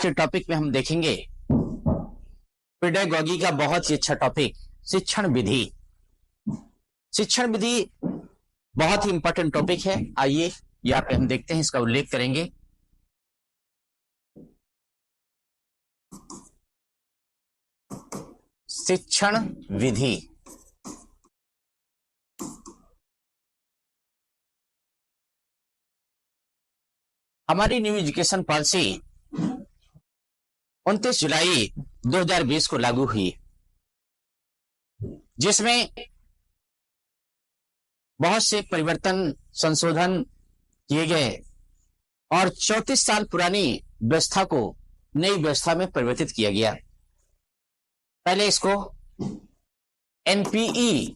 के टॉपिक में हम देखेंगे पेडागॉजी का बहुत ही अच्छा टॉपिक शिक्षण विधि। शिक्षण विधि बहुत ही इंपॉर्टेंट टॉपिक है। आइए यहाँ पे हम देखते हैं, इसका उल्लेख करेंगे। शिक्षण विधि हमारी न्यू एजुकेशन पॉलिसी 29 जुलाई 2020 को लागू हुई, जिसमें बहुत से परिवर्तन संशोधन किए गए और 34 साल पुरानी व्यवस्था को नई व्यवस्था में परिवर्तित किया गया। पहले इसको एनपीई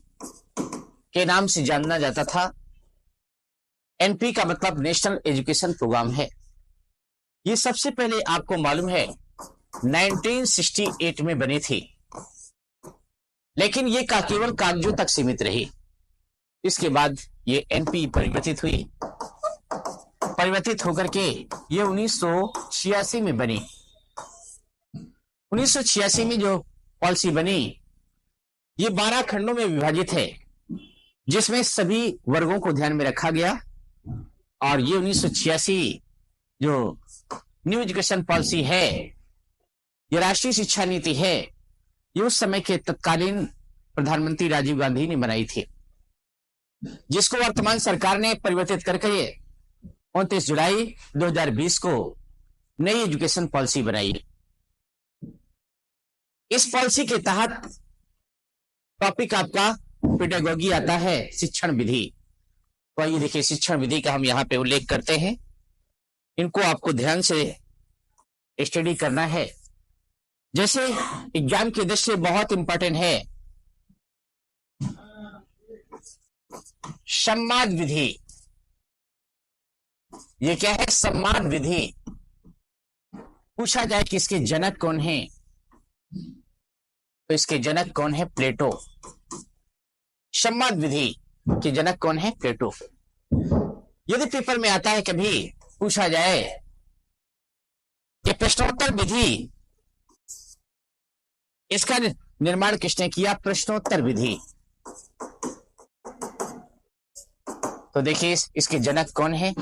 के नाम से जाना जाता था। एनपी का मतलब नेशनल एजुकेशन प्रोग्राम है। ये सबसे पहले आपको मालूम है 1968 में बनी थी, लेकिन ये केवल कागजों तक सीमित रही। इसके बाद ये एनपी परिवर्तित हुई, परिवर्तित होकर के ये 1986 में बनी। 1986 में जो पॉलिसी बनी ये 12 खंडों में विभाजित है, जिसमें सभी वर्गों को ध्यान में रखा गया। और ये 1986 जो न्यू एजुकेशन पॉलिसी है, ये राष्ट्रीय शिक्षा नीति है, ये उस समय के तत्कालीन प्रधानमंत्री राजीव गांधी ने बनाई थी, जिसको वर्तमान सरकार ने परिवर्तित करके 29 जुलाई 2020 को नई एजुकेशन पॉलिसी बनाई। इस पॉलिसी के तहत टॉपिक आपका पेडागॉजी आता है, शिक्षण विधि। तो आइए देखिए, शिक्षण विधि का हम यहाँ पे उल्लेख करते हैं। इनको आपको ध्यान से स्टडी करना है, जैसे एग्जाम की दृष्टि से बहुत इंपॉर्टेंट है। सम्माद विधि, ये क्या है? सम्माद विधि। पूछा जाए कि इसके जनक कौन है, तो इसके जनक कौन है? प्लेटो। सम्माद विधि के जनक कौन है? प्लेटो। यदि पेपर में आता है, कभी पूछा जाए कि प्रश्नोत्तर विधि, इसका निर्माण किसने किया? प्रश्नोत्तर विधि। तो देखिए, इसके जनक कौन है?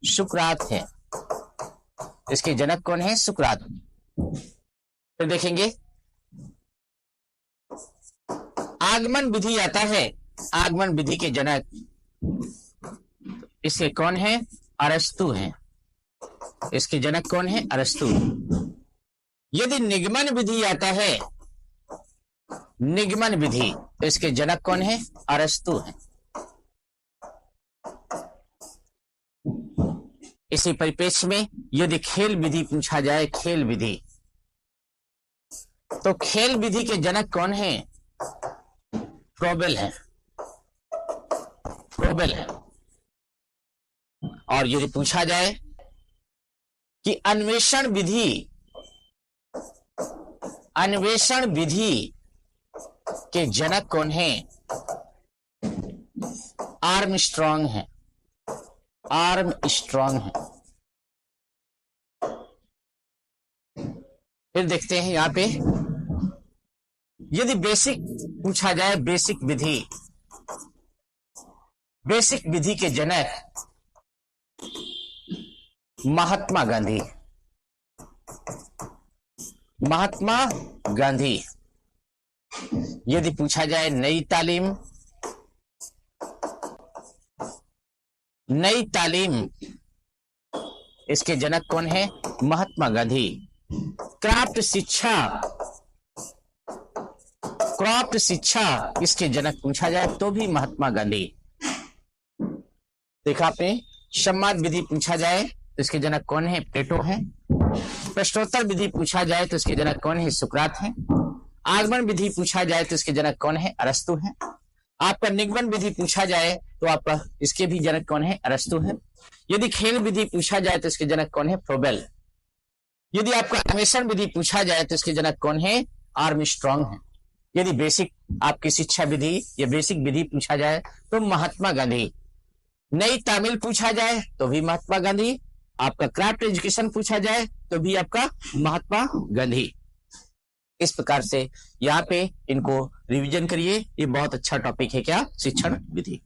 सुकरात है। इसके जनक कौन है? सुकरात। फिर देखेंगे आगमन विधि आता है। आगमन विधि के जनक इसके कौन है? अरस्तु हैं। इसके जनक कौन है? अरस्तु। यदि निगमन विधि आता है, निगमन विधि, तो इसके जनक कौन है? अरस्तु हैं। इसी परिप्रेक्ष्य में यदि खेल विधि पूछा जाए, खेल विधि, तो खेल विधि के जनक कौन है? फ्रोबेल है। फ्रोबेल है। और यदि पूछा जाए कि अन्वेषण विधि, अन्वेषण विधि के जनक कौन है? आर्मस्ट्रॉन्ग है। आर्मस्ट्रॉन्ग है। फिर देखते हैं यहां पे, यदि बेसिक पूछा जाए, बेसिक विधि, बेसिक विधि के जनक महात्मा गांधी। महात्मा गांधी। यदि पूछा जाए नई तालीम, नई तालीम, इसके जनक कौन है? महात्मा गांधी। क्राफ्ट शिक्षा, क्राफ्ट शिक्षा, इसके जनक पूछा जाए तो भी महात्मा गांधी। देखा आपने, सम्माद विधि पूछा जाए तो इसके जनक कौन है? प्लेटो है। प्रश्नोत्तर विधि पूछा जाए तो इसके जनक कौन है? सुकरात है। आगमन विधि पूछा जाए तो इसके जनक कौन है? अरस्तु है। आपका निगमन विधि पूछा जाए तो आपका इसके भी जनक कौन है? अरस्तु है। यदि खेल विधि पूछा जाए तो इसके जनक कौन है? फ्रोबेल। यदि आपका अन्वेषण विधि पूछा जाए तो इसके जनक कौन है? आर्मस्ट्रॉन्ग है। यदि बेसिक आपकी शिक्षा विधि या बेसिक विधि पूछा जाए तो महात्मा गांधी। नई तामिल पूछा जाए तो भी महात्मा गांधी। आपका क्राफ्ट एजुकेशन पूछा जाए तो भी आपका महात्मा गांधी। इस प्रकार से यहाँ पे इनको रिवीजन करिए। ये बहुत अच्छा टॉपिक है क्या, शिक्षण विधि।